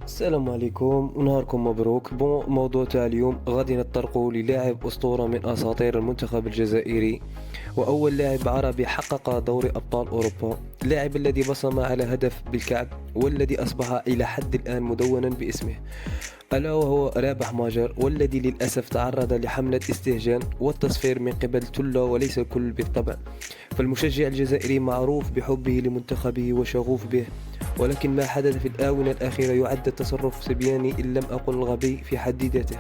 السلام عليكم ونهاركم مبروك. موضوع تاع اليوم غادي نطرقوا للاعب أسطورة من أساطير المنتخب الجزائري، وأول لاعب عربي حقق دوري أبطال أوروبا، اللاعب الذي بصم على هدف بالكعب والذي أصبح إلى حد الآن مدونا باسمه، ألا وهو رابح ماجر، والذي للأسف تعرض لحملة استهجان والتصفير من قبل تلة وليس الكل بالطبع. فالمشجع الجزائري معروف بحبه لمنتخبه وشغوف به، ولكن ما حدث في الآونة الأخيرة يعد تصرف سبياني إن لم أقل غبي في حد ذاته،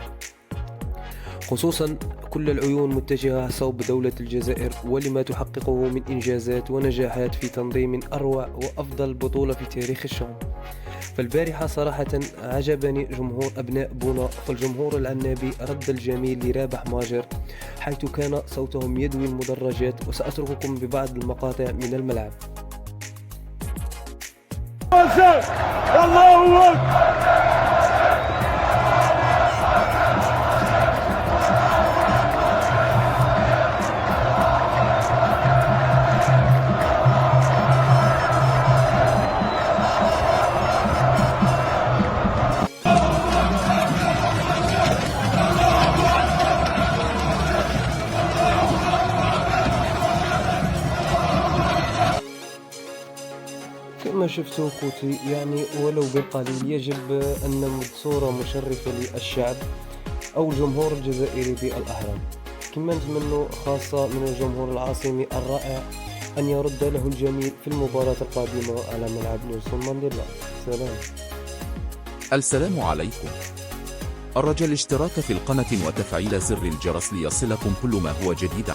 خصوصا كل العيون متجهة صوب دولة الجزائر ولما تحققه من إنجازات ونجاحات في تنظيم أروع وأفضل بطولة في تاريخ الشان. فالبارحة صراحة عجبني جمهور أبناء بونا، فالجمهور العنابي رد الجميل لرابح ماجر، حيث كان صوتهم يدوي المدرجات، وسأترككم ببعض المقاطع من الملعب. الله أكبر. كما شفتوا خوتي، يعني ولو بالقليل يجب أن نمد صورة مشرفة للشعب أو الجمهور الجزائري بالأهرام. كما نتمنى خاصة من الجمهور العاصمي الرائع أن يرد له الجميل في المباراة القادمة على ملعب نيلسون مانديلا. سلام. السلام عليكم. الرجاء الاشتراك في القناة وتفعيل زر الجرس ليصلكم كل ما هو جديد.